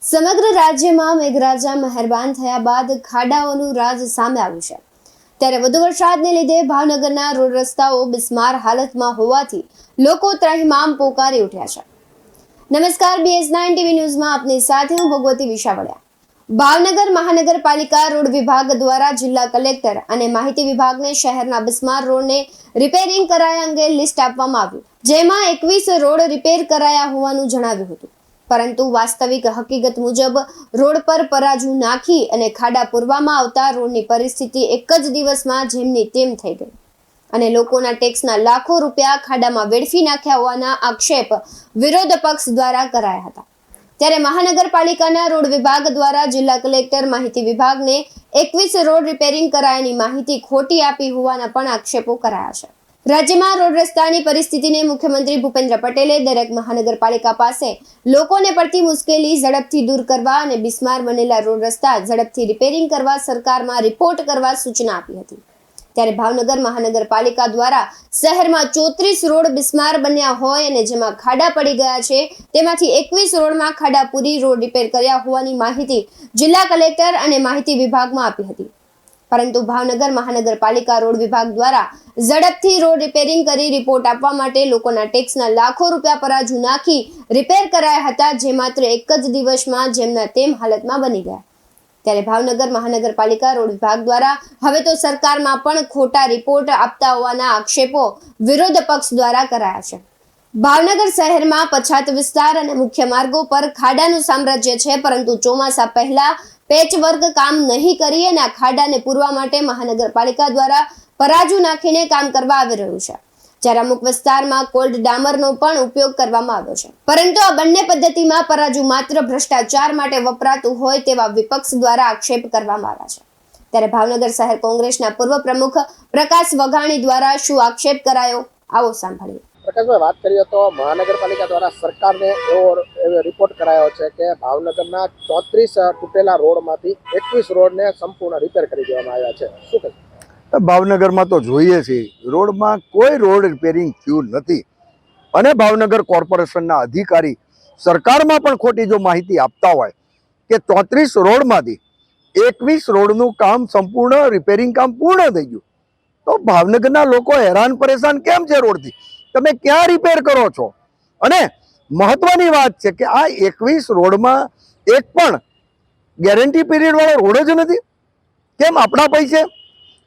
સમગ્ર રાજ્યમાં મેઘરાજા મહેરબાન થયા બાદ ખાડાઓનું રાજ સામે આવ્યું છે। ત્યારે વધુ વરસાદને લીધે ભાવનગરના રોડ રસ્તાઓ બિસ્માર હાલતમાં હોવાથી લોકો ત્રાહિમામ પોકારી ઉઠ્યા છે। નમસ્કાર, BS9 TV ન્યૂઝમાં આપની સાથે હું ભગવતી વિશાવડિયા। ભાવનગર મહાનગરપાલિકા રોડ વિભાગ દ્વારા જિલ્લા કલેક્ટર અને માહિતી વિભાગને શહેરના બિસ્માર રોડને રિપેરિંગ કરાયા અંગે લિસ્ટ આપવામાં આવ્યું, જેમાં 21 રોડ રિપેર કરાયા હોવાનું જણાવ્યું હતું। પરંતુ વાસ્તવિક હકીકત મુજબ રોડ પર પરાજુ નાખી અને ખાડા પૂરવામાં આવતા રોડની પરિસ્થિતિ એક જ દિવસમાં જેમની તેમ થઈ ગઈ અને લોકોના ટેક્સના લાખો રૂપિયા ખાડામાં વેડફી નાખ્યા હોવાના આક્ષેપ વિરોધ પક્ષ દ્વારા કરાયા હતા। ત્યારે મહાનગરપાલિકાના રોડ વિભાગ દ્વારા જિલ્લા કલેક્ટર માહિતી વિભાગને 21 રોડ રિપેરિંગ કરાયાની માહિતી ખોટી આપી હોવાના પણ આક્ષેપો કરાયા છે। રાજ્યમાં રોડ રસ્તાની પરિસ્થિતિને મુખ્યમંત્રી ભૂપેન્દ્ર પટેલે દરેક મહાનગરપાલિકા પાસે લોકોને પડતી મુશ્કેલી ઝડપથી દૂર કરવા અને બિસ્માર બનેલા રોડ રસ્તા ઝડપથી રિપેરિંગ કરવા સરકારમાં રિપોર્ટ કરવા સૂચના આપી હતી। ત્યારે ભાવનગર મહાનગરપાલિકા દ્વારા શહેરમાં 34 રોડ બિસ્માર બન્યા હોય અને જેમાં ખાડા પડી ગયા છે, તેમાંથી 21 રોડમાં ખાડા પૂરી રોડ રિપેર કર્યા હોવાની માહિતી જિલ્લા કલેક્ટર અને માહિતી વિભાગમાં આપી હતી। પરંતુ ભાવનગર મહાનગરપાલિકા રોડ વિભાગ દ્વારા ઝડપથી રોડ રિપેરિંગ કરી રિપોર્ટ આપવા માટે લોકોના ટેક્સના લાખો રૂપિયા પરાજુ નાખી રિપેર કરાયા હતા, જે માત્ર એક જ દિવસમાં જેમના તેમ હાલતમાં બની ગયા। ત્યારે ભાવનગર મહાનગરપાલિકા રોડ વિભાગ દ્વારા હવે તો સરકારમાં પણ ખોટા રિપોર્ટ આપતા હોવાના આક્ષેપો વિરોધ પક્ષ દ્વારા કરાયા છે। ભાવનગર શહેરમાં પછાત વિસ્તાર અને મુખ્ય માર્ગો પર ખાડાનું સામ્રાજ્ય છે, પરંતુ ચોમાસા પહેલા પેચવર્ક કામ નહીં કરી અને આ ખાડાને પૂરવા માટે મહાનગરપાલિકા દ્વારા પરાજુ નાખીને કામ કરવા આવી રહ્યું છે, જ્યારે અમુક વિસ્તારમાં કોલ્ડ ડામરનો પણ ઉપયોગ કરવામાં આવ્યો છે। પરંતુ આ બંને પદ્ધતિમાં પરાજુ માત્ર ભ્રષ્ટાચાર માટે વપરાતું હોય તેવા વિપક્ષ દ્વારા આક્ષેપ કરવામાં આવ્યા છે। ત્યારે ભાવનગર શહેર કોંગ્રેસના પૂર્વ પ્રમુખ પ્રકાશ વઘાણી દ્વારા શું આક્ષેપ કરાયો, આવો સાંભળીએ। પ્રકાશભાઈ, વાત કરીએ તો મહાનગરપાલિકા દ્વારા સરકારને એવો રિપોર્ટ કરાયો છે કે ભાવનગરના 34 તૂટેલા રોડમાંથી 21 રોડને સંપૂર્ણ રિપેર કરી દેવામાં આવ્યા છે। શું કહેશો? ભાવનગરમાં તો જોઈએ છીએ રોડમાં કોઈ રોડ રિપેરિંગ થયું નથી અને ભાવનગર કોર્પોરેશનના અધિકારી સરકારમાં પણ ખોટી જો માહિતી આપતા હોય કે 34 રોડમાંથી 21 રોડનું કામ સંપૂર્ણ રિપેરિંગ કામ પૂર્ણ થઈ ગયું, તો ભાવનગરના લોકો હેરાન પરેશાન કેમ છે રોડથી? તમે ક્યાં રિપેર કરો છો? અને મહત્વની વાત છે કે આ 21 રોડમાં એક પણ ગેરંટી પીરિયડ વાળો રોડ જ નથી। કેમ? આપણા પૈસે,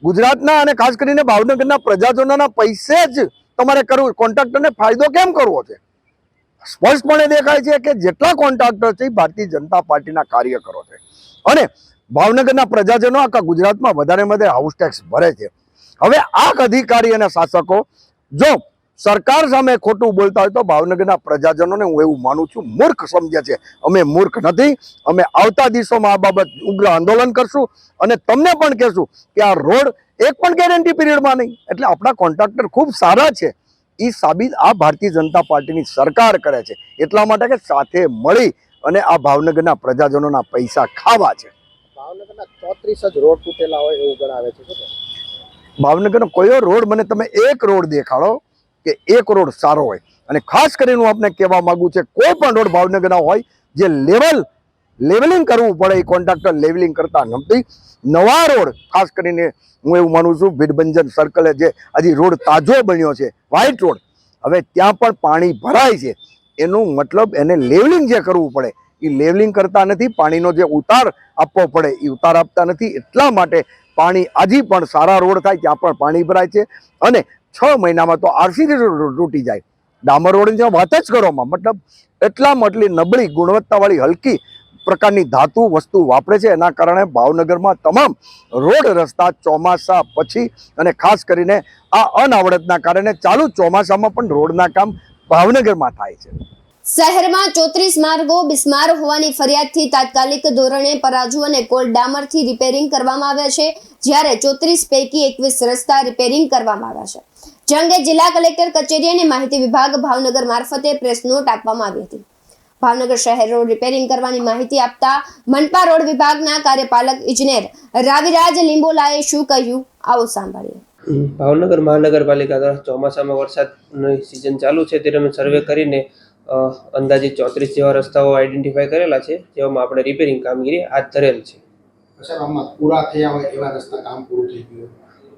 ગુજરાતના અને ખાસ કરીને ભાવનગરના પ્રજાજનોના પૈસે જ તમારે કરવું, કોન્ટ્રાક્ટરને ફાયદો કેમ કરવો છે? સ્પષ્ટપણે દેખાય છે કે જેટલા કોન્ટ્રાક્ટર છે એ ભારતીય જનતા પાર્ટીના કાર્યકરો છે અને ભાવનગરના પ્રજાજનો આખા ગુજરાતમાં વધારે વધારે હાઉસ ટેક્સ ભરે છે। હવે આ અધિકારી અને શાસકો જો સરકાર સામે ખોટું બોલતા હોય તો ભાવનગરના પ્રજાજનોને હું એવું માનું છું મૂર્ખ સમજે છે। અમે મૂર્ખ નથી, અમે આવતા દિવસોમાં આ બાબત ઉગ્ર આંદોલન કરશું અને તમને પણ કહેશું કે આ રોડ એક પણ ગેરંટી પીરિયડમાં નહીં। એટલે આપણા કોન્ટ્રાક્ટર ખૂબ સારા છે, એ સાબિત આ ભારતીય જનતા પાર્ટીની સરકાર કરે છે, એટલા માટે કે સાથે મળી અને આ ભાવનગરના પ્રજાજનોના પૈસા ખાવા છે। ભાવનગરના 34 જ રોડ તૂટેલા હોય એવું ગણાવે છે। શું કહેશો? ભાવનગરનો કયો રોડ મને તમે એક રોડ દેખાડો કે એક રોડ સારો હોય? અને ખાસ કરીને હું આપને કહેવા માંગુ છું કોઈ પણ રોડ ભાવનગરના હોય જે લેવલિંગ કરવું પડે, એ કોન્ટ્રાક્ટર લેવલિંગ કરતા નથી। નવા રોડ ખાસ કરીને હું એવું માનું છું ભીડભંજન સર્કલે જે હજી રોડ તાજો બન્યો છે વ્હાઇટ રોડ, હવે ત્યાં પણ પાણી ભરાય છે, એનું મતલબ એને લેવલિંગ જે કરવું પડે એ લેવલિંગ કરતા નથી। પાણીનો જે ઉતાર આપવો પડે એ ઉતાર આપતા નથી, એટલા માટે પાણી હજી પણ સારા રોડ થાય ત્યાં પણ પાણી ભરાય છે અને 6 મહિનામાં તો RCC તૂટી જાય। ડામર રોડની વાત જ કરવામાં મતલબ એટલી નબળી ગુણવત્તાવાળી હલકી પ્રકારની ધાતુ વસ્તુ વાપરે છે, એના કારણે ભાવનગરમાં તમામ રોડ રસ્તા ચોમાસા પછી અને ખાસ કરીને આ અનાવડતના કારણે ચાલુ ચોમાસામાં પણ રોડના કામ ભાવનગરમાં થાય છે। શહેરમાં 34 માર્ગો બિસ્માર હોવાની ફરિયાદથી તાત્કાલિક ધોરણે પરાજુ અને કોલ્ડ ડામરથી રિપેરિંગ કરવામાં આવ્યા છે, જ્યારે 34 પૈકી 21 રસ્તા રિપેરિંગ કરવામાં આવ્યા છે, જે અંગે જિલ્લા કલેક્ટર કચેરી અને માહિતી વિભાગ ભાવનગર મારફતે પ્રેસ નોટ આપવામાં આવી હતી। ભાવનગર શહેર રોડ રિપેરિંગ કરવાની માહિતી આપતા મનપા રોડ વિભાગના કાર્યપાલક ઇજનેર રાવિરાજ લીંબોલાએ શું કહ્યું, આવો સાંભળીએ। ભાવનગર મહાનગરપાલિકા દ્વારા ચોમાસામાં વરસાદની સિઝન ચાલુ છે ત્યારે અમે સર્વે કરીને અંદાજિત 34 જેવા રસ્તાઓ આઈડેન્ટિફાઈ કરેલા છે, જેમાં આપણે રિપેરિંગ કામગીરી હાથ ધરેલ છે. સાહેબ આમાં પૂરા થયા હોય એવા રસ્તા કામ પૂરું થઈ ગયું?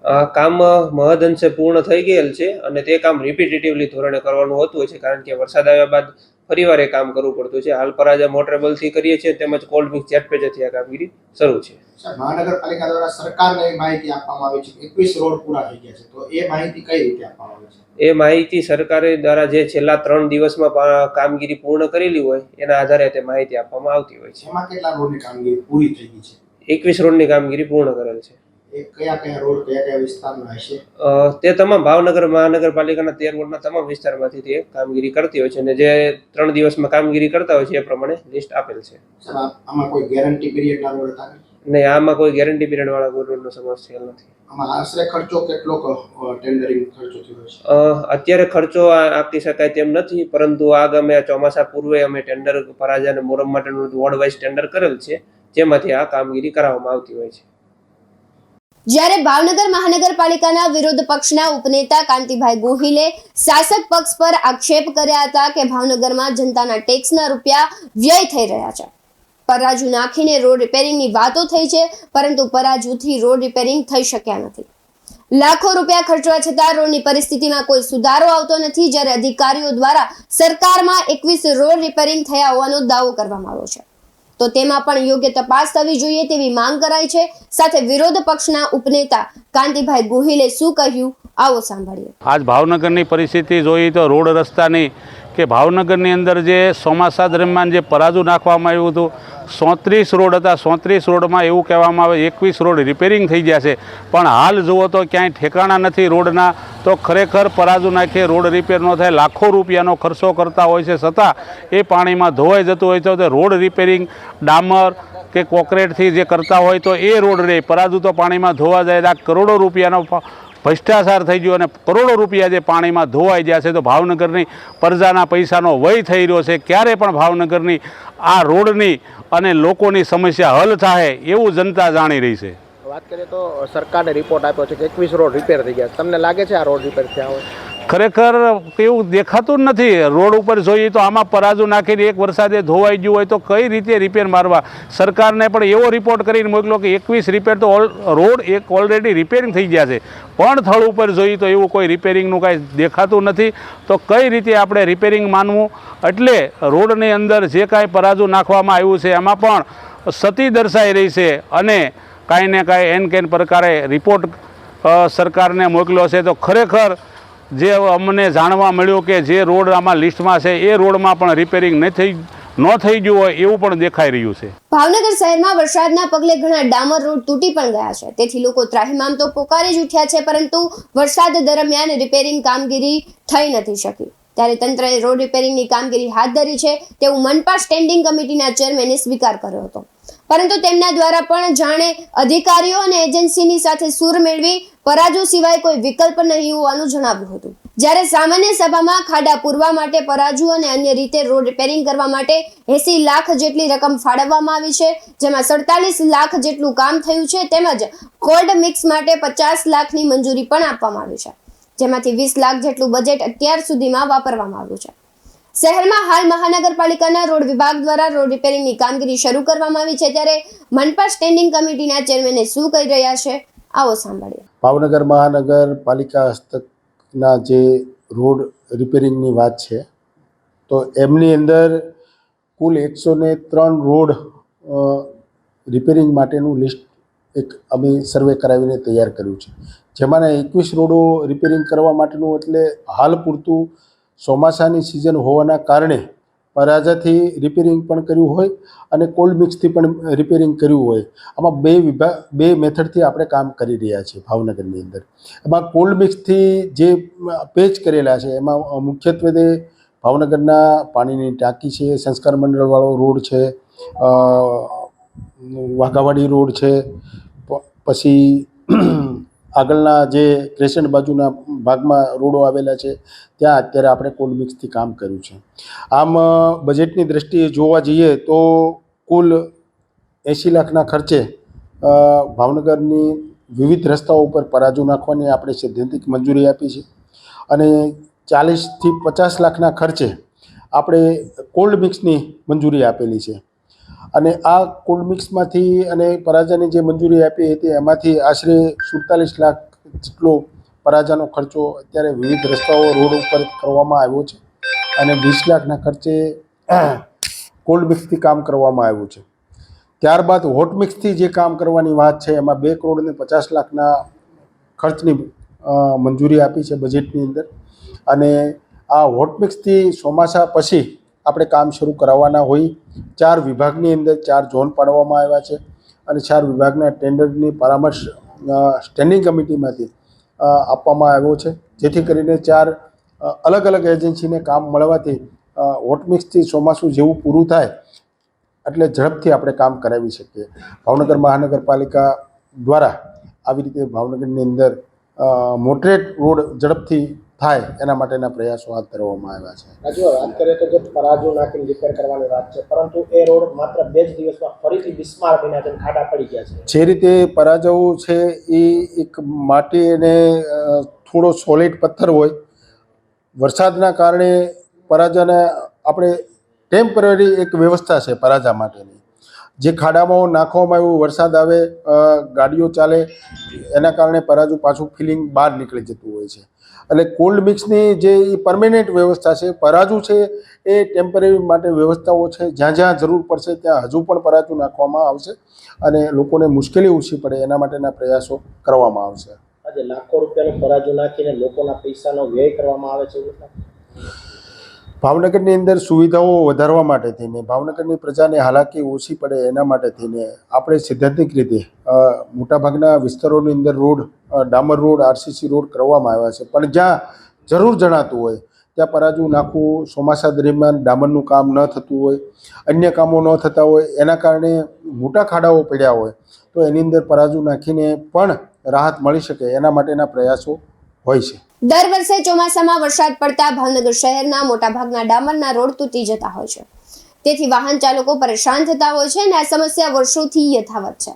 આ કામ મહદઅંશે પૂર્ણ થઈ ગયેલ છે અને તે કામ રિપીટેટિવલી ધોરણે કરવાનું હોતું હોય છે, કારણ કે વરસાદ આવ્યા બાદ ફરીવાર એ કામ કરવું પડતું છે. હાલ પરાજા મોટરેબલથી કરીએ છીએ, તેમજ કોલ્ડ મિક્સ જેટ પેજથી આ કામગીરી શરૂ છે. સાહેબ મહાનગરપાલિકા દ્વારા સરકારને માહિતી આપવામાં આવી છે કે 21 રોડ પૂરા થઈ ગયા છે, તો એ માહિતી કઈ રીતે આપવામાં આવે છે? એ માહિતી સરકારે દ્વારા જે છેલ્લા 3 દિવસમાં કામગીરી પૂર્ણ કરેલી હોય એના આધારે તે માહિતી આપવામાં આવતી હોય છે. એમાં કેટલા રોડની કામગીરી પૂરી થઈ ગઈ છે? 21 રોડની કામગીરી પૂર્ણ કરેલ છે. એ કયા કયા રોડ કયા કયા વિસ્તારના હશે? તે તમામ ભાવનગર મહાનગરપાલિકાના 13 વોર્ડના તમામ વિસ્તારમાંથી તે કામગીરી કરતી હોય છે અને જે 3 દિવસમાં કામગીરી કરતા હોય છે એ પ્રમાણે લિસ્ટ આપેલ છે. સાહેબ આમાં કોઈ ગેરંટી પીરિયડના રોડ હતા? નહીં, આમાં કોઈ ગેરંટી પીરિયડ વાળા કોઈ રોડનો સમાવેશ થયેલ નથી. આમાં આશરે ખર્ચો કેટલો ટેન્ડરિંગ ખર્ચો થયો છે? અત્યારે ખર્ચો આપી શકાય તેમ નથી, પરંતુ આગામી ચોમાસા પૂર્વે અમે ટેન્ડર પરાજા અને મોરમ માટેનું વોર્ડ વાઇઝ ટેન્ડર કરેલ છે, જેમાંથી આ કામગીરી કરાવવામાં આવતી હોય છે. જ્યારે ભાવનગર મહાનગરપાલિકાના વિરોધ પક્ષના ઉપનેતા કાંતિભાઈ ગોહિલે શાસક પક્ષ પર આક્ષેપ કર્યા હતા કે ભાવનગરમાં જનતાના ટેક્સના રૂપિયા વ્યય થઈ રહ્યા છે. પરાજુ નાખીને રોડ રિપેરિંગની વાતો થઈ છે, પરંતુ પરાજુથી રોડ રિપેરિંગ થઈ શક્યા નથી. લાખો રૂપિયા ખર્ચવા છતાં રોડની પરિસ્થિતિમાં કોઈ સુધારો આવતો નથી. જ્યારે અધિકારીઓ દ્વારા સરકારમાં 21 રોડ રિપેરિંગ થયા હોવાનો દાવો કરવામાં આવ્યો છે, તો તેમાં પણ યોગ્ય તપાસ થવી જોઈએ તેવી માંગ કરાઈ છે. સાથે વિરોધ પક્ષના ઉપનેતા કાંતિભાઈ ગોહિલે શું કહ્યું, આવો સાંભળીએ. આજ ભાવનગરની પરિસ્થિતિ જોઈએ તો રોડ રસ્તાની કે ભાવનગરની અંદર જે ચોમાસા દરમિયાન જે પરાજુ નાખવામાં આવ્યું હતું, 34 રોડ હતા. 34 રોડમાં એવું કહેવામાં આવે 21 રોડ રિપેરિંગ થઈ ગયા છે, પણ હાલ જુઓ તો ક્યાંય ઠેકાણા નથી રોડના. તો ખરેખર પરાજુ નાખીએ રોડ રિપેર ન થાય, લાખો રૂપિયાનો ખર્ચો કરતા હોય છે, છતાં એ પાણીમાં ધોવાઈ જતું હોય છે. તો રોડ રિપેરિંગ ડામર કે કોન્ક્રીટથી જે કરતા હોય તો એ રોડ રહે, પરાજુ તો પાણીમાં ધોવા જાય. આ કરોડો રૂપિયાનો ભ્રષ્ટાચાર થઈ ગયો અને કરોડો રૂપિયા જે પાણીમાં ધોવાઈ ગયા છે. તો ભાવનગરની પ્રજાના પૈસાનો વય થઈ રહ્યો છે. ક્યારે પણ ભાવનગરની આ રોડની અને લોકોની સમસ્યા હલ થાય એવું જનતા જાણી રહી છે. વાત કરીએ તો સરકારને રિપોર્ટ આપ્યો છે કે 21 રોડ રિપેર થઈ ગયા. તમને લાગે છે આ રોડ રિપેર થયા હોય? ખરેખર એવું દેખાતું જ નથી. રોડ ઉપર જોઈએ તો આમાં પરાજુ નાખીને એક વરસાદે ધોવાઈ ગયું હોય તો કઈ રીતે રિપેર મારવા? સરકારને પણ એવો રિપોર્ટ કરીને મોકલો કે 21 રિપેર તો રોડ એક ઓલરેડી રિપેરિંગ થઈ ગયા છે, પણ સ્થળ ઉપર જોઈએ તો એવું કોઈ રિપેરિંગનું કાંઈ દેખાતું નથી. તો કઈ રીતે આપણે રિપેરિંગ માનવું? એટલે રોડની અંદર જે કાંઈ પરાજુ નાખવામાં આવ્યું છે એમાં પણ સતી દર્શાઈ રહી છે અને કાંઈ ને કાંઈ એન કેન પ્રકારે રિપોર્ટ સરકારને મોકલ્યો છે. તો ખરેખર જે અમને જાણવા મળ્યું કે જે રોડ આમાં લિસ્ટમાં છે એ રોડમાં પણ રિપેરિંગ ન થઈ ગયું હોય એવું પણ દેખાઈ રહ્યું છે. ભાવનગર શહેરમાં વરસાદના પગલે ઘણા ડામર રોડ તૂટી પણ ગયા છે, તેથી લોકો ત્રાહિમામ તો પોકારી જ ઉઠ્યા છે, પરંતુ વરસાદ દરમિયાન રિપેરિંગ કામગીરી થઈ નથી શકી. ત્યારે તંત્રએ રોડ રિપેરિંગની કામગીરી હાથ ધરી છે તેવું મનપા સ્ટેન્ડિંગ કમિટીના ચેરમેને સ્વીકાર કર્યો હતો, પરંતુ તેમના દ્વારા પણ જાણે અધિકારીઓ અને એજન્સીની સાથે સૂર મેળવી પરાજુ સિવાય કોઈ વિકલ્પ નહીં હોવાનું જણાવ્યું હતું. જ્યારે સામાન્ય સભામાં ખાડા પૂરવા માટે પરાજુ અને અન્ય રીતે રોડ રિપેરિંગ કરવા માટે 80 લાખ જેટલી રકમ ફાળવવામાં આવી છે, જેમાં 47 લાખ જેટલું કામ થયું છે, તેમજ કોલ્ડ મિક્સ માટે 50 લાખની મંજૂરી પણ આપવામાં આવી છે, જેમાંથી 20 લાખ જેટલું બજેટ અત્યાર સુધીમાં વાપરવામાં આવ્યું છે. શહેરમાં હાલ મહાનગરપાલિકાના રોડ વિભાગ દ્વારા રોડ રિપેરિંગની કામગીરી શરૂ કરવામાં આવી છે, ત્યારે મનપા સ્ટેન્ડિંગ કમિટીના ચેરમેને શું કહી રહ્યા છે, આવો સાંભળીએ. ભાવનગર મહાનગરપાલિકા હસ્તકના જે રોડ રિપેરિંગની વાત છે, તો એમની અંદર કુલ 103 રોડ રિપેરિંગ માટેનું લિસ્ટ એક અમે સર્વે કરાવીને તૈયાર કર્યું છે, જેમાંના 21 રોડો રિપેરિંગ કરવા માટેનું, એટલે હાલ પૂરતું ચોમાસાની સિઝન હોવાના કારણે પરાજાથી રિપેરિંગ પણ કર્યું હોય અને કોલ્ડ મિક્સથી પણ રિપેરિંગ કર્યું હોય. આમાં બે મેથડથી આપણે કામ કરી રહ્યા છીએ ભાવનગરની અંદર. એમાં કોલ્ડ મિક્સથી જે પેચ કરેલા છે એમાં મુખ્યત્વે તે ભાવનગરના પાણીની ટાંકી છે, સંસ્કાર મંડળવાળો રોડ છે, વાઘાવાડી રોડ છે, પછી આગળના જે ક્રેસન્ટ બાજુના ભાગમાં રોડો આવેલા છે ત્યાં અત્યારે આપણે કોલ્ડ મિક્સથી કામ કર્યું છે. આમ બજેટની દ્રષ્ટિએ જોવા જઈએ તો કુલ 80 લાખના ખર્ચે ભાવનગરની વિવિધ રસ્તાઓ ઉપર પરાજુ નાખવાની આપણે સૈદ્ધાંતિક મંજૂરી આપી છે અને 40 થી 50 લાખના ખર્ચે આપણે કોલ્ડ મિક્સની મંજૂરી આપેલી છે અને આ કોલ્ડ મિક્સમાંથી અને પરાજાની જે મંજૂરી આપી હતી એમાંથી આશરે 47 લાખ જેટલો પરાજાનો ખર્ચો અત્યારે વિવિધ રસ્તાઓ રોડ ઉપર કરવામાં આવ્યો છે અને 20 લાખના ખર્ચે કોલ્ડ મિક્સથી કામ કરવામાં આવ્યું છે. ત્યારબાદ હોટ મિક્સથી જે કામ કરવાની વાત છે એમાં 2 કરોડ અને 50 લાખના ખર્ચની મંજૂરી આપી છે બજેટની અંદર અને આ હોટ મિક્સથી ચોમાસા પછી આપણે કામ શરૂ કરાવવાના હોય. 4 વિભાગની અંદર 4 ઝોન પાડવામાં આવ્યા છે અને 4 વિભાગના ટેન્ડરની પરામર્શ સ્ટેન્ડિંગ કમિટીમાંથી આપવામાં આવ્યો છે, જેથી કરીને 4 અલગ અલગ એજન્સીને કામ મળવાથી હોટ મિક્સથી ચોમાસું જેવું પૂરું થાય એટલે ઝડપથી આપણે કામ કરાવી શકીએ. ભાવનગર મહાનગરપાલિકા દ્વારા આવી રીતે ભાવનગરની અંદર મોટરેટ રોડ ઝડપથી થાય એના માટેના પ્રયાસો હાથ ધરવામાં આવ્યા છે. હજુ વાત કરીએ તો જે પરાજુ નાખીને રિપેર કરવાની વાત છે, પરંતુ એ રોડ માત્ર 2 જ દિવસમાં ફરીથી બિસ્માર બન્યા છે, ખાડા પડી ગયા છે. જે રીતે પરાજવ છે એ એક માટી અને થોડો સોલિડ પથ્થર હોય, વરસાદના કારણે પરાજાને આપણે ટેમ્પરરી એક વ્યવસ્થા છે પરાજા માટેની. જે ખાડામાં નાખવામાં આવ્યું, વરસાદ આવે, ગાડીઓ ચાલે, એના કારણે પરાજુ પાછું ફિલિંગ બહાર નીકળી જતું હોય છે. એટલે કોલ્ડ મિક્સની જે પરમેનન્ટ વ્યવસ્થા છે, પરાજુ છે એ ટેમ્પરરી માટે વ્યવસ્થાઓ છે. જ્યાં જ્યાં જરૂર પડશે ત્યાં હજુ પણ પરાજુ નાખવામાં આવશે અને લોકોને મુશ્કેલી ઓછી પડે એના માટેના પ્રયાસો કરવામાં આવશે. આજે લાખો રૂપિયાનું પરાજુ નાખીને લોકોના પૈસાનો વ્યય કરવામાં આવે છે. ભાવનગરની અંદર સુવિધાઓ વધારવા માટે થઈને, ભાવનગરની પ્રજાને હાલાકી ઓછી પડે એના માટે થઈને આપણે સૈદ્ધાંતિક રીતે મોટાભાગના વિસ્તારોની અંદર રોડ, ડામર રોડ, આરસીસી રોડ કરવામાં આવ્યા છે. પણ જ્યાં જરૂર જણાતું હોય ત્યાં પરાજુ નાખવું, ચોમાસા દરમિયાન ડામરનું કામ ન થતું હોય, અન્ય કામો ન થતા હોય, એના કારણે મોટા ખાડાઓ પડ્યા હોય તો એની અંદર પરાજુ નાખીને પણ રાહત મળી શકે એના માટેના પ્રયાસો હોય છે. દર વર્ષે ચોમાસામાં વરસાદ પડતા ભાવનગર શહેરના મોટાભાગના ડામરના રોડ તૂટી જતા હોય છે. તેથી વાહન ચાલકો પરેશાન થતા હોય છે અને આ સમસ્યા વર્ષોથી યથાવત છે.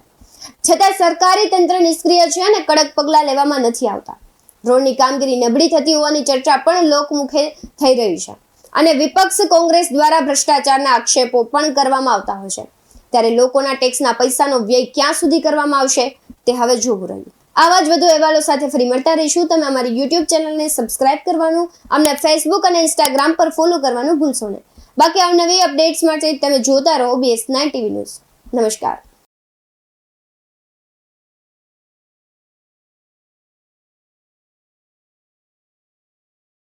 છતાં સરકારી તંત્ર નિષ્ક્રિય છે અને કડક પગલાં લેવામાં નથી આવતા. રોડની કામગીરી નબળી થતી હોવાની ચર્ચા પણ લોકમુખે થઈ રહી છે અને વિપક્ષ કોંગ્રેસ દ્વારા ભ્રષ્ટાચારના આક્ષેપો પણ કરવામાં આવતા હોય છે. ત્યારે લોકોના ટેક્સના પૈસાનો વ્યય ક્યાં સુધી કરવામાં આવશે તે હવે જોવું રહ્યું. આવા જ વધુ અહેવાલો સાથે ફરી મળતા રહીશું. તમે અમારી YouTube ચેનલને સબસ્ક્રાઇબ કરવાનું, અમને Facebook અને Instagram પર ફોલો કરવાનું ભૂલશો નહીં. બાકી અવનવી અપડેટ્સ માટે તમે જોતા રહો BS9 TV ન્યૂઝ. નમસ્કાર.